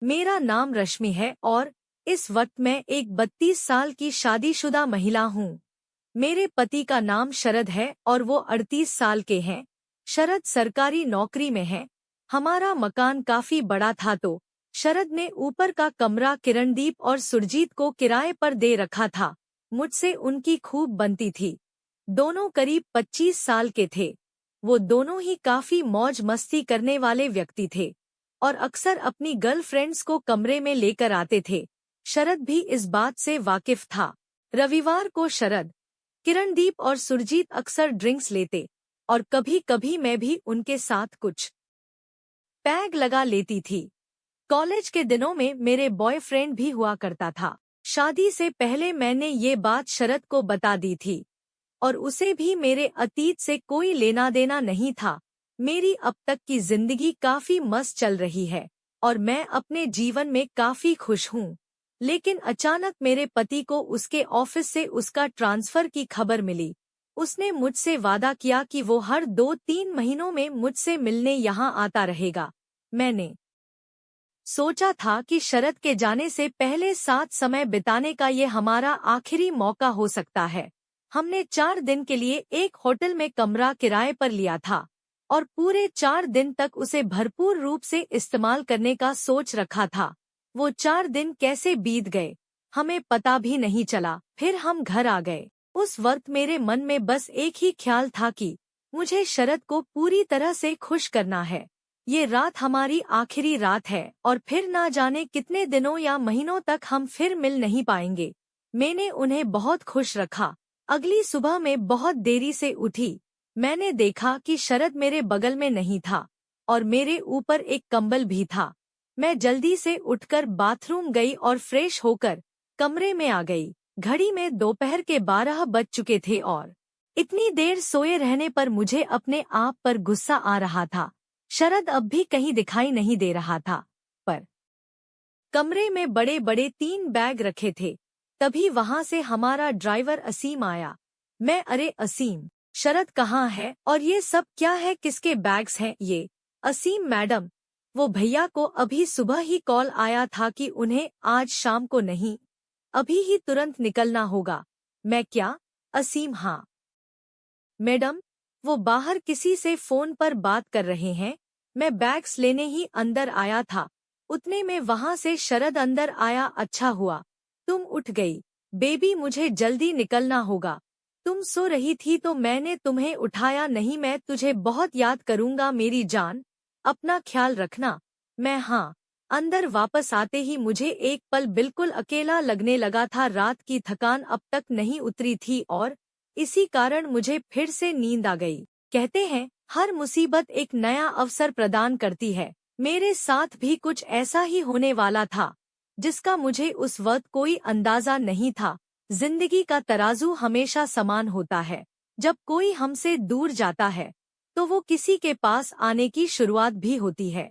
मेरा नाम रश्मि है और इस वक्त मैं एक 32 साल की शादीशुदा महिला हूँ। मेरे पति का नाम शरद है और वो 38 साल के हैं। शरद सरकारी नौकरी में है। हमारा मकान काफी बड़ा था तो शरद ने ऊपर का कमरा किरणदीप और सुरजीत को किराए पर दे रखा था। मुझसे उनकी खूब बनती थी। दोनों करीब 25 साल के थे। वो दोनों ही काफी मौज मस्ती करने वाले व्यक्ति थे और अक्सर अपनी गर्लफ्रेंड्स को कमरे में लेकर आते थे। शरद भी इस बात से वाकिफ था। रविवार को शरद, किरणदीप और सुरजीत अक्सर ड्रिंक्स लेते और कभी कभी मैं भी उनके साथ कुछ पैग लगा लेती थी। कॉलेज के दिनों में मेरे बॉयफ्रेंड भी हुआ करता था। शादी से पहले मैंने ये बात शरद को बता दी थी और उसे भी मेरे अतीत से कोई लेना देना नहीं था। मेरी अब तक की जिंदगी काफी मस्त चल रही है और मैं अपने जीवन में काफी खुश हूँ। लेकिन अचानक मेरे पति को उसके ऑफिस से उसका ट्रांसफर की खबर मिली। उसने मुझसे वादा किया कि वो हर 2-3 महीनों में मुझसे मिलने यहाँ आता रहेगा। मैंने सोचा था कि शरद के जाने से पहले साथ समय बिताने का ये हमारा आखिरी मौका हो सकता है। हमने 4 दिन के लिए एक होटल में कमरा किराए पर लिया था और पूरे 4 दिन तक उसे भरपूर रूप से इस्तेमाल करने का सोच रखा था। वो 4 दिन कैसे बीत गए हमें पता भी नहीं चला। फिर हम घर आ गए। उस वक्त मेरे मन में बस एक ही ख्याल था कि मुझे शरद को पूरी तरह से खुश करना है। ये रात हमारी आखिरी रात है और फिर ना जाने कितने दिनों या महीनों तक हम फिर मिल नहीं पाएंगे। मैंने उन्हें बहुत खुश रखा। अगली सुबह में बहुत देरी से उठी। मैंने देखा कि शरद मेरे बगल में नहीं था और मेरे ऊपर एक कंबल भी था। मैं जल्दी से उठकर बाथरूम गई और फ्रेश होकर कमरे में आ गई। घड़ी में दोपहर के 12 बज चुके थे और इतनी देर सोए रहने पर मुझे अपने आप पर गुस्सा आ रहा था। शरद अब भी कहीं दिखाई नहीं दे रहा था, पर कमरे में बड़े बड़े 3 बैग रखे थे। तभी वहां से हमारा ड्राइवर असीम आया। मैं अरे असीम, शरद कहाँ है और ये सब क्या है, किसके बैग्स हैं ये? असीम मैडम, वो भैया को अभी सुबह ही कॉल आया था कि उन्हें आज शाम को नहीं, अभी ही तुरंत निकलना होगा। मैं क्या? असीम हाँ मैडम, वो बाहर किसी से फोन पर बात कर रहे हैं। मैं बैग्स लेने ही अंदर आया था। उतने में वहां से शरद अंदर आया। अच्छा हुआ तुम उठ गई बेबी, मुझे जल्दी निकलना होगा। तुम सो रही थी तो मैंने तुम्हें उठाया नहीं। मैं तुझे बहुत याद करूंगा मेरी जान, अपना ख्याल रखना। मैं हाँ। अंदर वापस आते ही मुझे एक पल बिल्कुल अकेला लगने लगा था। रात की थकान अब तक नहीं उतरी थी और इसी कारण मुझे फिर से नींद आ गई। कहते हैं हर मुसीबत एक नया अवसर प्रदान करती है। मेरे साथ भी कुछ ऐसा ही होने वाला था, जिसका मुझे उस वक्त कोई अंदाजा नहीं था। जिंदगी का तराजू हमेशा समान होता है। जब कोई हमसे दूर जाता है तो वो किसी के पास आने की शुरुआत भी होती है।